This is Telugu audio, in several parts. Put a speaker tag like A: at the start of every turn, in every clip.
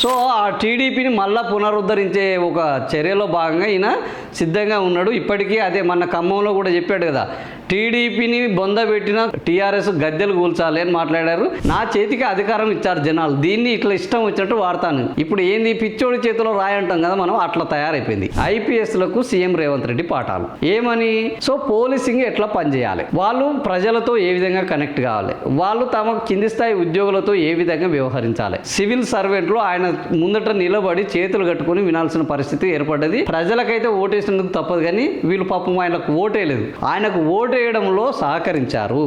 A: సో ఆ టీడీపీని మళ్ళా పునరుద్ధరించే ఒక చర్యలో భాగంగా ఈయన సిద్ధంగా ఉన్నాడు. ఇప్పటికీ అదే మన ఖమ్మంలో కూడా చెప్పాడు కదా, టీడీపీని బొందబెట్టిన టీఆర్ఎస్ గద్దెలు కూల్చాలి అని మాట్లాడారు. నా చేతికి అధికారం ఇచ్చారు జనాలు, దీన్ని ఇట్లా ఇష్టం వచ్చినట్టు వాడతాను. ఇప్పుడు ఏంది పిచ్చోడి చేతిలో రాయి అంటాం కదా మనం, అట్లా తయారైపోయింది. ఐపీఎస్లకు సీఎం రేవంత్ రెడ్డి పాఠాలు ఏమని? సో పోలీసింగ్ ఎట్లా పనిచేయాలి, వాళ్ళు ప్రజలతో ఏ విధంగా కనెక్ట్ కావాలి, వాళ్ళు తమ కింది స్థాయి ఉద్యోగులతో ఏ విధంగా వ్యవహరించాలి. సివిల్ సర్వెంట్లు ఆయన ముందట నిలబడి చేతులు కట్టుకుని వినాల్సిన పరిస్థితి ఏర్పడ్డది. ప్రజలకైతే ఓటేసినందుకు తప్పదు, కానీ వీళ్ళు పాపం ఆయనకు ఓటేయలేదు, ఆయనకు ఓటేయడంలో సహకరించారు.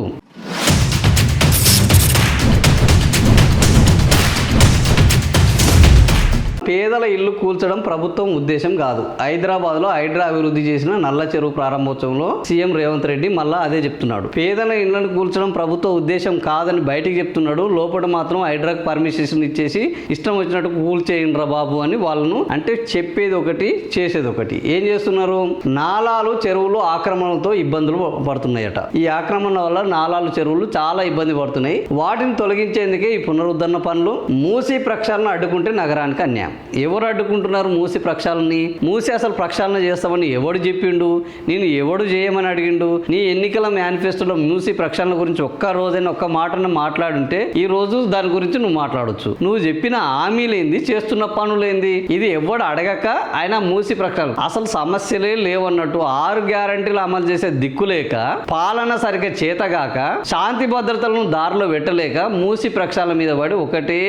A: పేదల ఇల్లు కూల్చడం ప్రభుత్వం ఉద్దేశం కాదు. హైదరాబాద్లో హైడ్రా అభివృద్ధి చేసిన నల్ల చెరువు ప్రారంభోత్సవంలో సీఎం రేవంత్ రెడ్డి మళ్ళా అదే చెప్తున్నాడు. పేదల ఇళ్లను కూల్చడం ప్రభుత్వ ఉద్దేశం కాదని బయటికి చెప్తున్నాడు, లోపల మాత్రం హైడ్రాకి పర్మిషన్ ఇచ్చేసి ఇష్టం వచ్చినట్టు కూల్చేయండిరా బాబు అని వాళ్ళను అంటే చెప్పేది ఒకటి చేసేది ఒకటి. ఏం చేస్తున్నారు? నాలాలు చెరువులు ఆక్రమణలతో ఇబ్బందులు పడుతున్నాయట. ఈ ఆక్రమణ వల్ల నాలాలు చెరువులు చాలా ఇబ్బంది పడుతున్నాయి. వాటిని తొలగించేందుకే ఈ పునరుద్ధరణ పనులు. మూసీ ప్రక్షాళన అడ్డుకుంటే నగరానికి అన్యాయం. ఎవరు అడ్డుకుంటున్నారు మూసి ప్రక్షాళనని? మూసి అసలు ప్రక్షాళన చేస్తామని ఎవడు చెప్పిండు? నేను ఎవడు చేయమని అడిగిండు? నీ ఎన్నికల మేనిఫెస్టోలో మూసి ప్రక్షాళన గురించి ఒక్క రోజైనా ఒక్క మాటను మాట్లాడుంటే ఈ రోజు దాని గురించి నువ్వు మాట్లాడొచ్చు. నువ్వు చెప్పిన హామీలేంది, చేస్తున్న పనులేంది, ఇది ఎవడు అడగక ఆయన మూసి ప్రక్షాళన అసలు సమస్యలే లేవన్నట్టు 6 గ్యారంటీలు అమలు చేసే దిక్కులేక, పాలన సరిగ్గా చేతగాక, శాంతి భద్రతలను దారిలో పెట్టలేక మూసి ప్రక్షాళన మీద పడి ఒకటే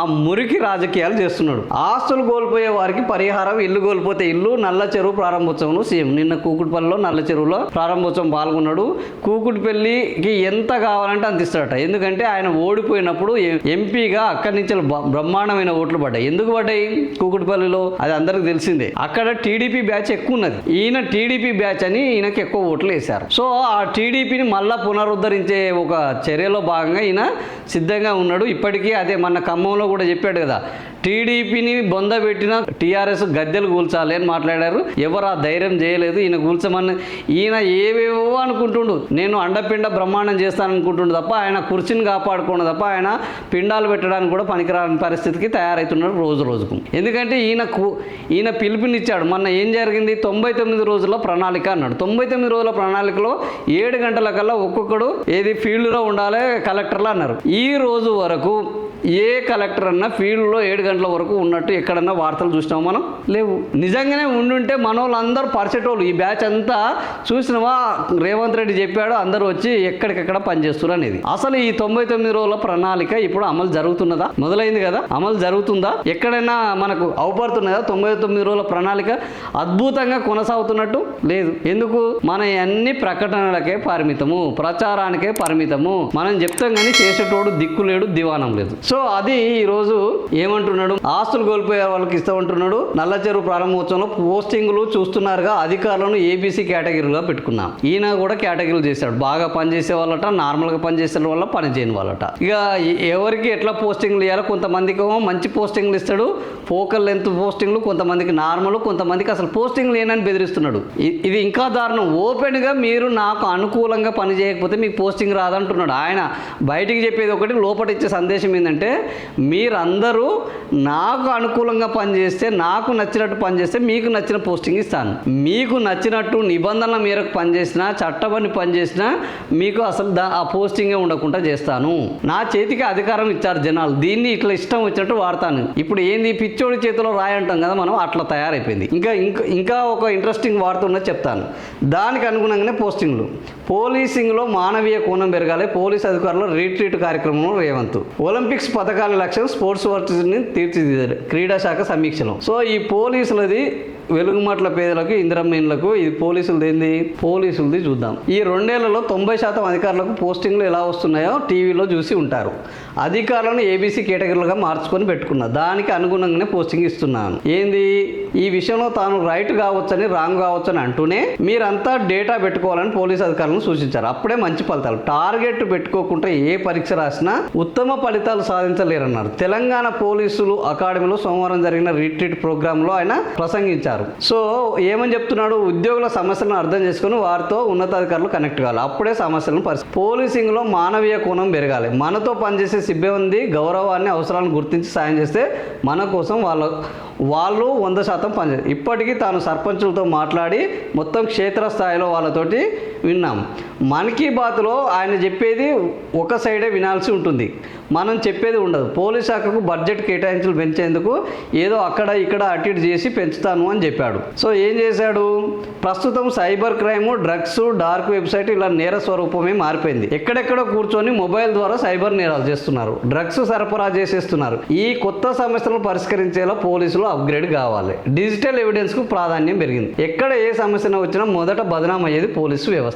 A: ఆ మురికి రాజకీయాలు చేస్తున్నాడు. ఆస్తులు కోల్పోయే వారికి పరిహారం, ఇల్లు కోల్పోతే ఇల్లు. నల్ల చెరువు ప్రారంభోత్సవం సీఎం నిన్న కూకుట్పల్లిలో నల్ల చెరువులో ప్రారంభోత్సవం పాల్గొన్నాడు. కూకుట్పల్లికి ఎంత కావాలంటే అంత ఇస్తాడట. ఎందుకంటే ఆయన ఓడిపోయినప్పుడు ఎంపీగా అక్కడి నుంచి బ్రహ్మాండమైన ఓట్లు పడ్డాయి. ఎందుకు పడ్డాయి కూకుట్పల్లిలో? అది అందరికి తెలిసిందే. అక్కడ టీడీపీ బ్యాచ్ ఎక్కువ ఉన్నది. ఈయన టీడీపీ బ్యాచ్ అని ఈయనకి ఎక్కువ ఓట్లు వేశారు. సో ఆ టీడీపీని మళ్ళా పునరుద్ధరించే ఒక చర్యలో భాగంగా ఈయన సిద్ధంగా ఉన్నాడు. ఇప్పటికీ అదే మన ఖమ్మంలో కూడా చెప్పాడు కదా, టీడీపీని బొందబెట్టిన టీఆర్ఎస్ గద్దెలు కూల్చాలి అని మాట్లాడారు. ఎవరు ఆ ధైర్యం చేయలేదు. ఈయన కూల్చమని ఈయన ఏవేవో అనుకుంటుండు, నేను అండపిండ బ్రహ్మాండం చేస్తాననుకుంటుండు తప్ప ఆయన కుర్చీని కాపాడుకోండు తప్ప ఆయన పిండాలు పెట్టడానికి కూడా పనికిరాని పరిస్థితికి తయారవుతున్నాడు రోజు రోజుకు. ఎందుకంటే ఈయన పిలుపునిచ్చాడు. మొన్న ఏం జరిగింది? 99 రోజుల ప్రణాళిక అన్నాడు. 99 రోజుల ప్రణాళికలో 7 గంటల కల్లా ఒక్కొక్కడు ఏది ఫీల్డ్లో ఉండాలి కలెక్టర్లు అన్నారు. ఈ రోజు వరకు ఏ కలెక్టర్ అన్నా ఫీల్డ్లో 7 గంటల వరకు ఉన్నట్టు ఎక్కడన్నా వార్తలు చూసినావు మనం? లేవు. నిజంగానే ఉండుంటే మన వాళ్ళందరూ పరిచెటోళ్ళు. ఈ బ్యాచ్ అంతా చూసినవా, రేవంత్ రెడ్డి చెప్పాడు, అందరూ వచ్చి ఎక్కడికెక్కడ పనిచేస్తున్నారు అనేది. అసలు ఈ 99 రోజుల ప్రణాళిక ఇప్పుడు అమలు జరుగుతున్నదా? మొదలైంది కదా, అమలు జరుగుతుందా? ఎక్కడైనా మనకు అవపడుతున్నదా? 99 రోజుల ప్రణాళిక అద్భుతంగా కొనసాగుతున్నట్టు లేదు. ఎందుకు? మన అన్ని ప్రకటనలకే పరిమితము, ప్రచారానికే పరిమితము. మనం చెప్తాం కానీ చేసేటోడు దిక్కు లేడు, దివానం లేదు. సో అది ఈరోజు ఏమంటున్నాడు? ఆస్తులు కోల్పోయే వాళ్ళకి ఇస్తామంటున్నాడు. నల్ల చెరువు ప్రారంభోత్సవంలో పోస్టింగ్లు చూస్తున్నారుగా, అధికారులను ఏబీసీ కేటగిరీగా పెట్టుకున్నాం. ఈయన కూడా కేటగిరీలు చేశాడు. బాగా పనిచేసే వాళ్ళట, నార్మల్గా పనిచేసే వాళ్ళ, పని చేయని వాళ్ళట. ఇక ఎవరికి ఎట్లా పోస్టింగ్లు ఇవ్వాలో, కొంతమందికి మంచి పోస్టింగ్లు ఇస్తాడు, ఫోకల్ లెంత్ పోస్టింగ్లు, కొంతమందికి నార్మల్, కొంతమందికి అసలు పోస్టింగ్లు లేనని బెదిరిస్తున్నాడు. ఇది ఇంకా దారుణం. ఓపెన్గా మీరు నాకు అనుకూలంగా పని చేయకపోతే మీకు పోస్టింగ్ రాదంటున్నాడు. ఆయన బయటికి చెప్పేది ఒకటి, లోపల ఇచ్చే సందేశం ఏంటంటే మీరందరూ నాకు అనుకూలంగా పనిచేస్తే, నాకు నచ్చినట్టు పనిచేస్తే మీకు నచ్చిన పోస్టింగ్ ఇస్తాను. మీకు నచ్చినట్టు నిబంధనల మేరకు పనిచేసినా, చట్టబడి పనిచేసినా మీకు అసలు ఆ పోస్టింగే ఉండకుండా చేస్తాను. నా చేతికి అధికారం ఇచ్చారు జనాలు, దీన్ని ఇట్లా ఇష్టం వచ్చినట్టు వాడతాను. ఇప్పుడు ఏంది పిచ్చోడి చేతిలో రాయి అంటాం కదా మనం, అట్లా తయారైపోయింది. ఇంకా ఒక ఇంట్రెస్టింగ్ వార్త ఉన్నది చెప్తాను. దానికి అనుగుణంగానే పోస్టింగ్లు. పోలీసింగ్లో మానవీయ కోణం పెరగాలి. పోలీస్ అధికారుల రీట్రీట్ కార్యక్రమంలో రేవంత్. ఒలింపిక్స్ పథకాల లక్ష్యం స్పోర్ట్స్ వర్క్స్ని తీర్చిదిద్దారు క్రీడా శాఖ సమీక్షలో. సో ఈ పోలీసులది వెలుగుమట్ల పేదలకు, ఇందిరమ్మ ఇండ్లకు, ఇది పోలీసులది చూద్దాం. ఈ 2 ఏళ్లలో 90% అధికారులకు పోస్టింగ్లు ఎలా వస్తున్నాయో టీవీలో చూసి ఉంటారు. అధికారులను ఏబీసీ కేటగిరీలుగా మార్చుకొని పెట్టుకున్నా, దానికి అనుగుణంగానే పోస్టింగ్ ఇస్తున్నాను. ఏంది ఈ విషయంలో తాను రైట్ కావచ్చని, రాంగ్ కావచ్చని అంటూనే మీరంతా డేటా పెట్టుకోవాలని పోలీసు అధికారులను సూచించారు. అప్పుడే మంచి ఫలితాలు. టార్గెట్ పెట్టుకోకుండా ఏ పరీక్ష రాసినా ఉత్తమ ఫలితాలు సాధించలేరన్నారు. తెలంగాణ పోలీసులు అకాడమీలో సోమవారం జరిగిన రీట్రీట్ ప్రోగ్రాంలో ఆయన ప్రసంగించారు. చేశారు. సో ఏమని చెప్తున్నాడు, ఉద్యోగుల సమస్యలను అర్థం చేసుకుని వారితో ఉన్నతాధికారులు కనెక్ట్ కావాలి, అప్పుడే సమస్యలను పోలీసింగ్లో మానవీయ కోణం పెరగాలి. మనతో పనిచేసే సిబ్బంది గౌరవాన్ని అవసరాలను గుర్తించి సాయం చేస్తే మన కోసం వాళ్ళు 100% పనిచేస్తారు. ఇప్పటికీ తాను సర్పంచులతో మాట్లాడి మొత్తం క్షేత్రస్థాయిలో వాళ్ళతోటి విన్నాం. మన్ కీ బాత్లో ఆయన చెప్పేది ఒక సైడే వినాల్సి ఉంటుంది, మనం చెప్పేది ఉండదు. పోలీస్ శాఖకు బడ్జెట్ కేటాయింపులు పెంచేందుకు ఏదో అక్కడ ఇక్కడ అటు ఇటు చేసి పెంచుతాను అని చెప్పాడు. సో ఏం చేశాడు, ప్రస్తుతం cyber crime, drugs, dark website ఇలా నేర స్వరూపమే మారిపోయింది. ఎక్కడెక్కడో కూర్చొని మొబైల్ ద్వారా సైబర్ నేరాలు చేస్తున్నారు, డ్రగ్స్ సరఫరా చేసేస్తున్నారు. ఈ కొత్త సమస్యలను పరిష్కరించేలా పోలీసులు అప్గ్రేడ్ కావాలి. డిజిటల్ ఎవిడెన్స్ కు ప్రాధాన్యం పెరిగింది. ఎక్కడ ఏ సమస్య వచ్చినా మొదట బదనాం అయ్యేది పోలీసు వ్యవస్థ.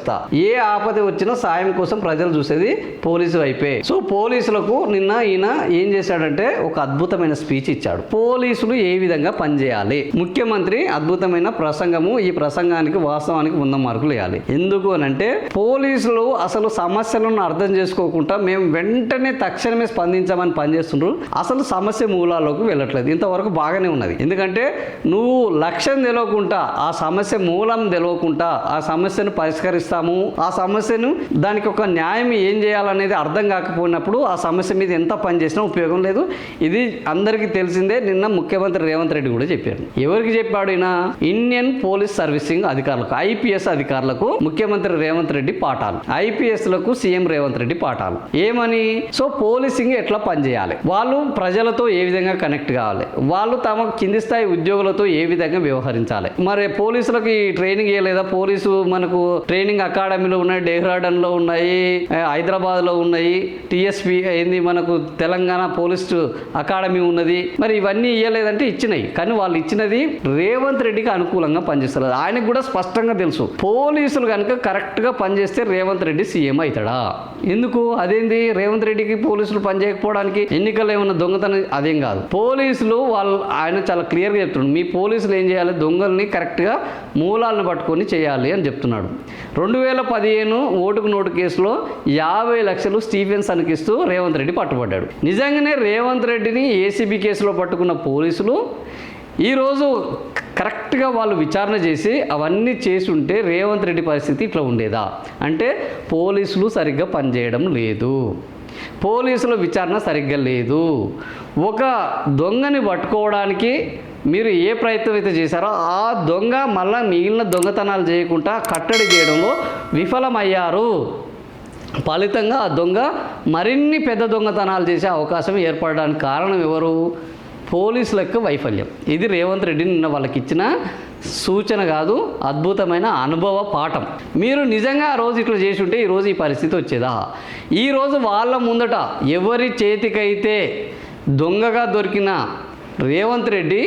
A: ఏ ఆపద వచ్చినా సాయం కోసం ప్రజలు చూసేది పోలీసు వైపే. సో పోలీసులకు నిన్న ఈయన ఏం చేశాడంటే ఒక అద్భుతమైన స్పీచ్ ఇచ్చాడు. పోలీసులు ఏ విధంగా పనిచేయాలి, ముఖ్యమంత్రి అద్భుతమైన ప్రసంగము. ఈ ప్రసంగానికి వాస్తవానికి 100 మార్కులు వేయాలి. ఎందుకు అనంటే పోలీసులు అసలు సమస్యలను అర్థం చేసుకోకుండా మేము వెంటనే తక్షణమే స్పందించామని పనిచేస్తుండ్రు, అసలు సమస్య మూలాల్లోకి వెళ్ళట్లేదు. ఇంతవరకు బాగానే ఉన్నది. ఎందుకంటే నువ్వు లక్ష్యం తెలియకుండా, ఆ సమస్య మూలం తెలియకుండా ఆ సమస్యను పరిష్కరిస్తాము, ఆ సమస్యను దానికి ఒక న్యాయం ఏం చేయాలనేది అర్థం కాకపోయినప్పుడు ఆ సమస్య మీద ఎంత పని చేసినా ఉపయోగం లేదు. ఇది అందరికీ తెలిసిందే. నిన్న ముఖ్యమంత్రి రేవంత్ రెడ్డి కూడా చెప్పారు. ఎవరికి చెప్పాడు ఈయన, ఇండియన్ పోలీస్ సర్వీసింగ్ అధికారులకు, ఐపీఎస్ అధికారులకు ముఖ్యమంత్రి రేవంత్ రెడ్డి పాఠాలు, ఐపీఎస్ లకు సీఎం రేవంత్ రెడ్డి పాఠాలు. ఏమని, సో పోలీసింగ్ ఎట్లా పనిచేయాలి, వాళ్ళు ప్రజలతో ఏ విధంగా కనెక్ట్ కావాలి, వాళ్ళు తమ కింది స్థాయి ఉద్యోగులతో ఏ విధంగా వ్యవహరించాలి. మరి పోలీసులకు ఈ ట్రైనింగ్ ఇవ్వలేదా? పోలీసు మనకు ట్రైనింగ్ అకాడమీలో ఉన్నాయి, డెహ్రాడూన్లో ఉన్నాయి, హైదరాబాద్లో ఉన్నాయి, టీఎస్పీ ఏంది మనకు తెలంగాణ పోలీస్ అకాడమీ ఉన్నది. మరి ఇవన్నీ ఇవ్వలేదంటే ఇచ్చినాయి, కానీ వాళ్ళు ఇచ్చినది రేవంత్ రెడ్డికి అనుకూలంగా పనిచేస్తారు. ఆయనకు కూడా స్పష్టంగా తెలుసు పోలీసులు కనుక కరెక్ట్గా పనిచేస్తే రేవంత్ రెడ్డి సీఎం అవుతాడా. ఎందుకు అదేంది, రేవంత్ రెడ్డికి పోలీసులు పనిచేయకపోవడానికి ఎన్నికల్లో ఏమన్నా దొంగతనం అదేం కాదు. పోలీసులు ఆయన చాలా క్లియర్గా చెప్తున్నాడు, మీ పోలీసులు ఏం చేయాలి, దొంగల్ని కరెక్ట్గా మూలాలను పట్టుకొని చేయాలి అని చెప్తున్నాడు. 2015 ఓటుకు నోటు కేసులో 50 లక్షలు స్టీఫెన్సన్కి ఇస్తూ రేవంత్ రెడ్డి పట్టుబడ్డాడు. నిజంగానే రేవంత్ రెడ్డిని ఏసీబీ కేసులో పట్టుకున్న పోలీసులు ఈరోజు కరెక్ట్గా వాళ్ళు విచారణ చేసి అవన్నీ చేసి ఉంటే రేవంత్ రెడ్డి పరిస్థితి ఇట్లా ఉండేదా అంటే, పోలీసులు సరిగ్గా పనిచేయడం లేదు, పోలీసుల విచారణ సరిగ్గా లేదు. ఒక దొంగని పట్టుకోవడానికి మీరు ఏ ప్రయత్నం అయితే చేశారో ఆ దొంగ మళ్ళీ మిగిలిన దొంగతనాలు చేయకుండా కట్టడి చేయడంలో విఫలమయ్యారు. ఫలితంగా ఆ దొంగ మరిన్ని పెద్ద దొంగతనాలు చేసే అవకాశం ఏర్పడడానికి కారణం ఎవరు, పోలీసుల యొక్క వైఫల్యం. ఇది రేవంత్ రెడ్డి నిన్న వాళ్ళకి ఇచ్చిన సూచన కాదు, అద్భుతమైన అనుభవ పాఠం. మీరు నిజంగా ఆ రోజు ఇట్లా చేసి ఉంటే ఈరోజు ఈ పరిస్థితి వచ్చేదా. ఈరోజు వాళ్ళ ముందట ఎవరి చేతికైతే దొంగగా దొరికిన రేవంత్ రెడ్డి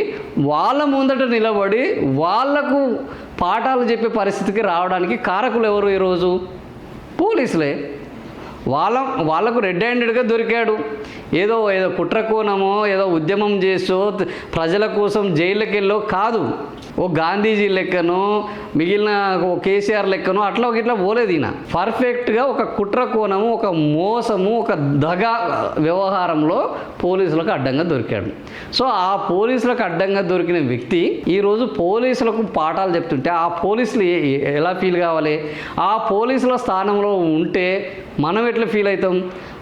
A: వాళ్ళ ముందట నిలబడి వాళ్లకు పాఠాలు చెప్పే పరిస్థితికి రావడానికి కారకులు ఎవరు, ఈరోజు పోలీసులే. వాళ్ళకు రెడ్ హ్యాండెడ్గా దొరికాడు. ఏదో కుట్రకోణమో ఏదో ఉద్యమం చేసో ప్రజల కోసం జైళ్ళకి వెళ్ళో కాదు, ఓ గాంధీజీ లెక్కనో మిగిలిన ఓ కేసీఆర్ లెక్కనో అట్లా ఇట్లా పోలేదు. ఈయన పర్ఫెక్ట్గా ఒక కుట్రకోణము, ఒక మోసము, ఒక దగా వ్యవహారంలో పోలీసులకు అడ్డంగా దొరికాడు. సో ఆ పోలీసులకు అడ్డంగా దొరికిన వ్యక్తి ఈరోజు పోలీసులకు పాఠాలు చెప్తుంటే ఆ పోలీసులు ఎలా ఫీల్ కావాలి, ఆ పోలీసుల స్థానంలో ఉంటే మనం ఎట్లా ఫీల్ అవుతాం,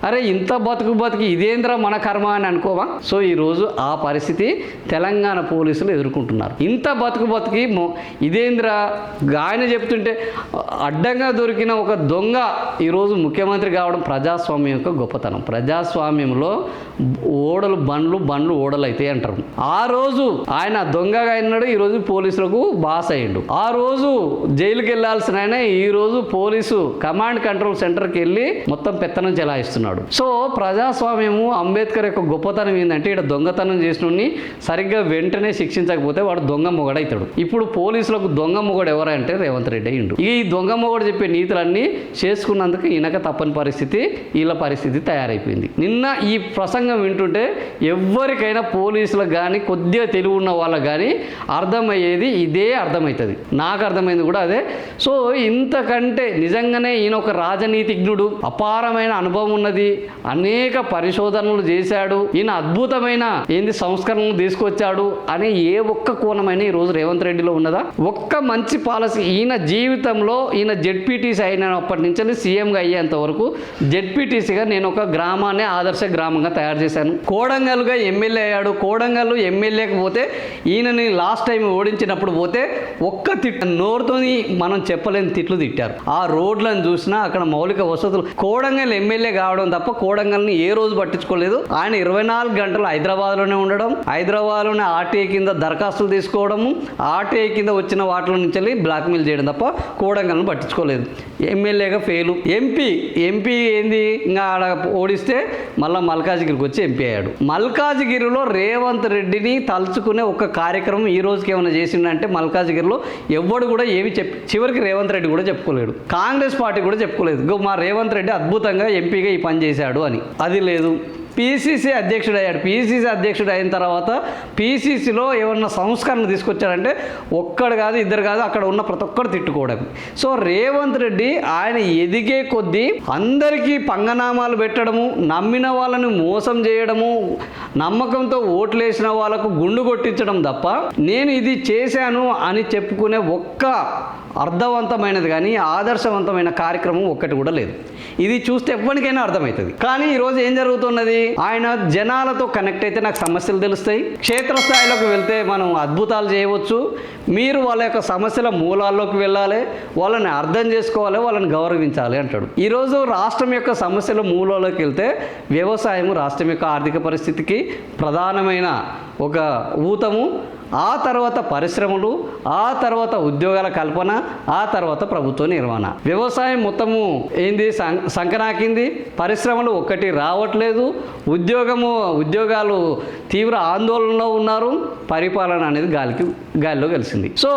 A: అరే ఇంత బతుకు ఇదేంద్రా మన కర్మ అని అనుకోవా. సో ఈరోజు ఆ పరిస్థితి తెలంగాణ పోలీసులు ఎదుర్కొంటున్నారు. ఇంత బతుకు ఇదేంద్రా ఆయన చెప్తుంటే అడ్డంగా దొరికిన ఒక దొంగ ఈరోజు ముఖ్యమంత్రి కావడం ప్రజాస్వామ్యం యొక్క గొప్పతనం. ప్రజాస్వామ్యంలో ఓడలు బండ్లు ఓడలు అయితే అంటారు. ఆ రోజు ఆయన దొంగగా అయినాడు, ఈరోజు పోలీసులకు బాస్ అయ్యిండు. ఆ రోజు జైలుకి వెళ్ళాల్సిన ఆయన ఈరోజు పోలీసు కమాండ్ కంట్రోల్ సెంటర్కి వెళ్ళి మొత్తం పెత్తనం చెలాయిస్తున్నాడు. సో ప్రజాస్వామ్యము, అంబేద్కర్ యొక్క గొప్పతనం ఏంటంటే ఇక్కడ దొంగతనం చేసినోడిని సరిగ్గా వెంటనే శిక్షించకపోతే వాడు దొంగ మొగడవుతాడు. ఇప్పుడు పోలీసులకు దొంగ మొగడు ఎవరంటే రేవంత్ రెడ్డి అయ్యిండు. ఈ దొంగ మొగడు చెప్పే నీతులన్నీ చేసుకున్నందుకు ఈయనక తప్పని పరిస్థితి, వీళ్ళ పరిస్థితి తయారైపోయింది. నిన్న ఈ ప్రసంగం వింటుంటే ఎవరికైనా పోలీసులకు కానీ కొద్దిగా తెలివి ఉన్న వాళ్ళకి కానీ అర్థమయ్యేది ఇదే అర్థమవుతుంది. నాకు అర్థమైంది కూడా అదే. సో ఇంతకంటే నిజంగానే ఈయన ఒక రాజనీతిజ్ఞుడు, అపారమైన అనుభవం ఉన్నది, అనేక పరిశోధనలు చేశాడు, ఈయన అద్భుతమైన సంస్కరణలు తీసుకొచ్చాడు అనే ఏ ఒక్క కోణమైన ఈరోజు రేవంత్ రెడ్డిలో ఉన్నదా? ఒక్క మంచి పాలసీ ఈయన జీవితంలో ఈయన జెడ్పీటీసీ అయినప్పటి నుంచి సీఎంగా అయ్యేంత వరకు జెడ్పీటీసీగా నేను ఒక గ్రామాన్ని ఆదర్శ గ్రామంగా తయారు చేశాను. కోడంగల్గా ఎమ్మెల్యే అయ్యాడు. కోడంగల్ ఎమ్మెల్యేకి పోతే ఈయనని లాస్ట్ టైం ఓడించినప్పుడు పోతే ఒక్క నోరుతోని మనం చెప్పలేని తిట్లు తిట్టారు. ఆ రోడ్లను చూసినా అక్కడ మౌలిక వసతులు, కోడంగల్ ఎమ్మెల్యే కావడం తప్ప కోడంగల్ని ఏ రోజు పట్టించుకోలేదు. ఆయన 24 గంటలు హైదరాబాద్లోనే ఉండడం, హైదరాబాద్లోనే ఆర్టీఐ కింద దరఖాస్తులు తీసుకోవడము, ఆర్టీఐ కింద వచ్చిన వాటిలో నుంచి వెళ్ళి బ్లాక్మెయిల్ చేయడం తప్ప కోడంగల్ని పట్టించుకోలేదు. ఎమ్మెల్యేగా ఫెయిలు. ఎంపీ ఏంది, ఇంకా ఆడ ఓడిస్తే మళ్ళీ మల్కాజ్గిరికి వచ్చి ఎంపీ అయ్యాడు. మల్కాజ్గిరిలో రేవంత్ రెడ్డిని తలుచుకునే ఒక కార్యక్రమం ఈ రోజుకి ఏమైనా చేసిందంటే మల్కాజ్గిరిలో ఎవ్వడు కూడా ఏమి చివరికి రేవంత్ రెడ్డి కూడా చెప్పుకోలేడు, కాంగ్రెస్ పార్టీ కూడా చెప్పుకోలేదు మా రేవంత్ రెడ్డి అద్భుతంగా ఎంపీగా ఈ పని చేశాడు అని. అది లేదు. పీసీసీ అధ్యక్షుడు అయ్యాడు. పీసీసీ అధ్యక్షుడు అయిన తర్వాత పీసీసీలో ఏమన్నా సంస్కరణ తీసుకొచ్చారంటే ఒక్కడు కాదు, ఇద్దరు కాదు, అక్కడ ఉన్న ప్రతి ఒక్కరు తిట్టుకోవడం. సో రేవంత్ రెడ్డి ఆయన ఎదిగే కొద్దీ అందరికీ పంగనామాలు పెట్టడము, నమ్మిన వాళ్ళని మోసం చేయడము, నమ్మకంతో ఓట్లు వేసిన వాళ్ళకు గుండు కొట్టించడం తప్ప నేను ఇది చేశాను అని చెప్పుకునే ఒక్క అర్థవంతమైనది కానీ ఆదర్శవంతమైన కార్యక్రమం ఒక్కటి కూడా లేదు. ఇది చూస్తే ఎవ్వరికైనా అర్థమవుతుంది. కానీ ఈరోజు ఏం జరుగుతున్నది, ఆయన జనాలతో కనెక్ట్ అయితే నాకు సమస్యలు తెలుస్తాయి, క్షేత్రస్థాయిలోకి వెళ్తే మనం అద్భుతాలు చేయవచ్చు, మీరు వాళ్ళ యొక్క సమస్యల మూలాల్లోకి వెళ్ళాలి, వాళ్ళని అర్థం చేసుకోవాలి, వాళ్ళని గౌరవించాలి అంటాడు. ఈరోజు రాష్ట్రం యొక్క సమస్యల మూలాల్లోకి వెళ్తే వ్యవసాయం రాష్ట్రం యొక్క ఆర్థిక పరిస్థితికి ప్రధానమైన ఒక ఊతము, ఆ తర్వాత పరిశ్రమలు, ఆ తర్వాత ఉద్యోగాల కల్పన, ఆ తర్వాత ప్రభుత్వ నిర్వహణ. వ్యవసాయం మొత్తము ఏంది సంకనాకింది, పరిశ్రమలు ఒక్కటి రావట్లేదు, ఉద్యోగాలు తీవ్ర ఆందోళనలో ఉన్నారు, పరిపాలన అనేది గాలిలో కలిసింది. సో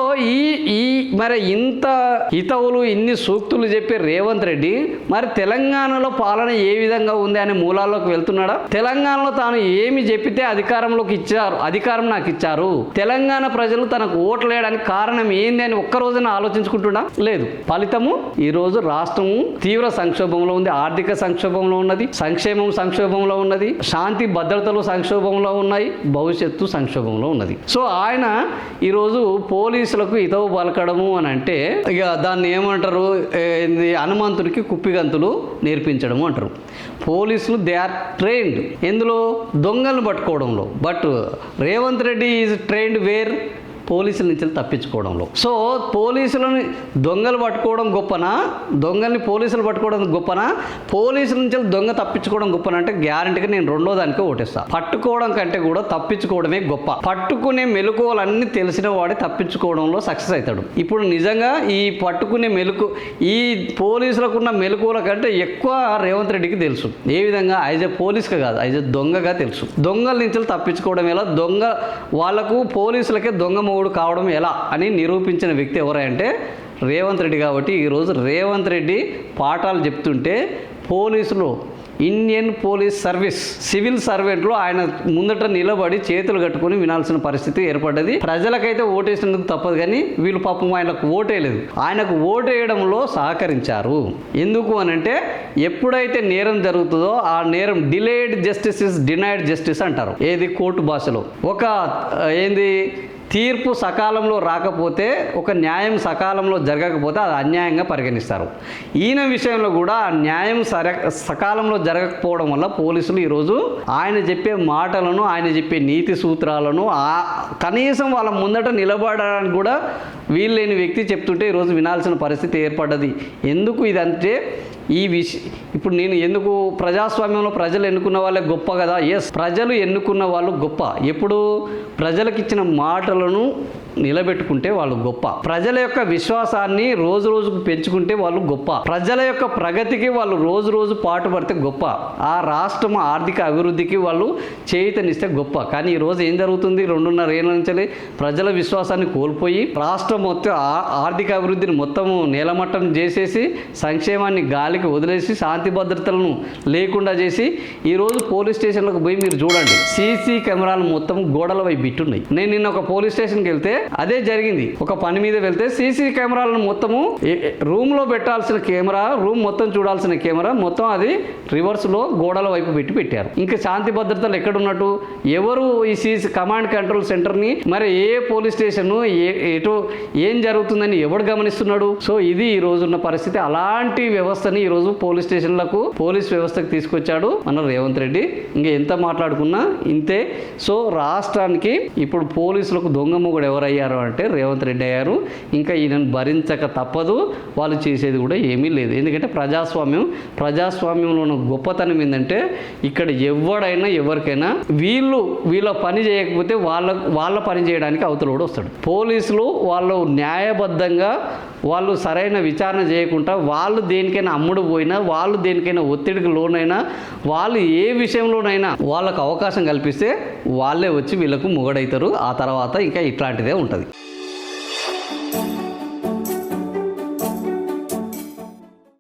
A: ఈ మరి ఇంత హితవులు ఇన్ని సూక్తులు చెప్పి రేవంత్ రెడ్డి మరి తెలంగాణలో పాలన ఏ విధంగా ఉంది అనే మూలాల్లోకి వెళ్తున్నాడా? తెలంగాణలో తాను ఏమి చెప్పితే అధికారం నాకు ఇచ్చారు, తెలంగాణ ప్రజలు తనకు ఓట్లు వేయడానికి కారణం ఏంది అని ఒక్కరోజున ఆలోచించుకుంటున్నా? లేదు. ఫలితము ఈరోజు రాష్ట్రము తీవ్ర సంక్షోభంలో ఉంది, ఆర్థిక సంక్షోభంలో ఉన్నది, సంక్షోభంలో ఉన్నది, శాంతి భద్రతలు సంక్షోభంలో ఉన్నాయి, భవిష్యత్తు సంక్షోభంలో ఉన్నది. సో ఆయన ఈరోజు పోలీసులకు హితవు పలకడము అని అంటే ఇక దాన్ని ఏమంటారు, హనుమంతుడికి కుప్పిగంతులు నేర్పించడము అంటారు. పోలీసులు దే ఆర్ ట్రైన్డ్ ఎందులో, దొంగలను పట్టుకోవడంలో. But Revanth Reddy is trained where, పోలీసుల నుంచి తప్పించుకోవడంలో. సో పోలీసులని దొంగలు పట్టుకోవడం గొప్పనా, దొంగల్ని పోలీసులు పట్టుకోవడం గొప్పనా, పోలీసుల నుంచి దొంగ తప్పించుకోవడం గొప్పనా అంటే గ్యారంటీగా నేను రెండో దానికే ఓటేస్తా. పట్టుకోవడం కంటే కూడా తప్పించుకోవడమే గొప్ప. పట్టుకునే మెలకువలన్నీ తెలిసిన వాడే తప్పించుకోవడంలో సక్సెస్ అవుతాడు. ఇప్పుడు నిజంగా ఈ పట్టుకునే ఈ పోలీసులకున్న మెలకువల కంటే ఎక్కువ రేవంత్ రెడ్డికి తెలుసు. ఏ విధంగా యాజ్ ఎ పోలీస్గా కాదు, యాజ్ ఎ దొంగగా తెలుసు. దొంగల నుంచి తప్పించుకోవడం ఎలా, వాళ్ళకు పోలీసులకే దొంగ కావడం ఎలా అని నిరూపించిన వ్యక్తి ఎవరంటే రేవంత్ రెడ్డి. కాబట్టి ఈరోజు రేవంత్ రెడ్డి పాఠాలు చెప్తుంటే పోలీసులు, ఇండియన్ పోలీస్ సర్వీస్ సివిల్ సర్వెంట్లు ఆయన ముందట నిలబడి చేతులు కట్టుకొని వినాల్సిన పరిస్థితి ఏర్పడ్డది. ప్రజలకైతే ఓటేసినందుకు తప్పదు, కానీ వీళ్ళు పాపం ఆయనకు ఓటేయలేదు. ఆయనకు ఓటేయడంలో సహకరించారు. ఎందుకు అనంటే ఎప్పుడైతే నేరం జరుగుతుందో ఆ నేరం delayed justice is denied justice అంటారు. ఏది కోర్టు భాషలో. ఒక తీర్పు సకాలంలో రాకపోతే, ఒక న్యాయం సకాలంలో జరగకపోతే అది అన్యాయంగా పరిగణిస్తారు. ఈయన విషయంలో కూడా ఆ న్యాయం సకాలంలో జరగకపోవడం వల్ల పోలీసులు ఈరోజు ఆయన చెప్పే మాటలను, ఆయన చెప్పే నీతి సూత్రాలను కనీసం వాళ్ళ ముందట నిలబడడానికి కూడా వీల్లేని వ్యక్తి చెప్తుంటే ఈరోజు వినాల్సిన పరిస్థితి ఏర్పడ్డది. ఎందుకు ఇదంటే ఇప్పుడు నేను ఎందుకు ప్రజాస్వామ్యంలో ప్రజలు ఎన్నుకున్న వాళ్ళే గొప్ప కదా. ఎస్, ప్రజలు ఎన్నుకున్న వాళ్ళు గొప్ప. ఎప్పుడు ప్రజలకు ఇచ్చిన మాటలను నిలబెట్టుకుంటే వాళ్ళు గొప్ప. ప్రజల యొక్క విశ్వాసాన్ని రోజు రోజుకు పెంచుకుంటే వాళ్ళు గొప్ప. ప్రజల యొక్క ప్రగతికి వాళ్ళు రోజు పాటుపడితే గొప్ప. ఆ రాష్ట్రం ఆర్థిక అభివృద్ధికి వాళ్ళు చేయూతనిస్తే గొప్ప. కానీ ఈరోజు ఏం జరుగుతుంది, 2.5 ఏళ్ళ నుంచి ప్రజల విశ్వాసాన్ని కోల్పోయి రాష్ట్రం మొత్తం ఆర్థిక అభివృద్ధిని మొత్తము నేలమట్టం చేసేసి, సంక్షేమాన్ని గాలికి వదిలేసి, శాంతి భద్రతలను లేకుండా చేసి ఈరోజు పోలీస్ స్టేషన్లకు పోయి మీరు చూడండి, సీసీ కెమెరాలు మొత్తం గోడల వైపు బిట్టున్నాయి. నేను నిన్న ఒక పోలీస్ స్టేషన్కి వెళ్తే అదే జరిగింది. ఒక పని మీద వెళ్తే సీసీ కెమెరాలను మొత్తము రూమ్ లో పెట్టాల్సిన కెమెరా, రూమ్ మొత్తం చూడాల్సిన కెమెరా మొత్తం అది రివర్స్ లో గోడల వైపు పెట్టారు. ఇంకా శాంతి భద్రతలు ఎక్కడున్నట్టు, ఎవరు ఈ సీసీ కమాండ్ కంట్రోల్ సెంటర్ ని, మరి ఏ పోలీస్ స్టేషన్ ఎటు ఏం జరుగుతుందని ఎవడు గమనిస్తున్నాడు? సో ఇది ఈ రోజున్న పరిస్థితి. అలాంటి వ్యవస్థని ఈ రోజు పోలీస్ స్టేషన్లకు, పోలీస్ వ్యవస్థకు తీసుకొచ్చాడు మన రేవంత్ రెడ్డి. ఇంకా ఎంత మాట్లాడుకున్నా ఇంతే. సో రాష్ట్రానికి ఇప్పుడు పోలీసులకు దొంగ మొగుడు ఎవరయ్యారు అంటే రేవంత్ రెడ్డి అయ్యారు. ఇంకా ఈయనను భరించక తప్పదు. వాళ్ళు చేసేది కూడా ఏమీ లేదు. ఎందుకంటే ప్రజాస్వామ్యంలో ఉన్న గొప్పతనం ఏంటంటే ఇక్కడ ఎవడైనా ఎవరికైనా వీళ్ళ పని చేయకపోతే వాళ్ళ పని చేయడానికి అవతల కూడా వస్తాడు. పోలీసులు వాళ్ళు న్యాయబద్ధంగా వాళ్ళు సరైన విచారణ చేయకుండా వాళ్ళు దేనికైనా అమ్ముడు పోయినా, వాళ్ళు దేనికైనా ఒత్తిడికి లోనైనా, వాళ్ళు ఏ విషయంలోనైనా వాళ్ళకు అవకాశం కల్పిస్తే వాళ్ళే వచ్చి వీళ్ళకు మొగడవుతారు. ఆ తర్వాత ఇంకా ఇట్లాంటిదే ఉంటుంది.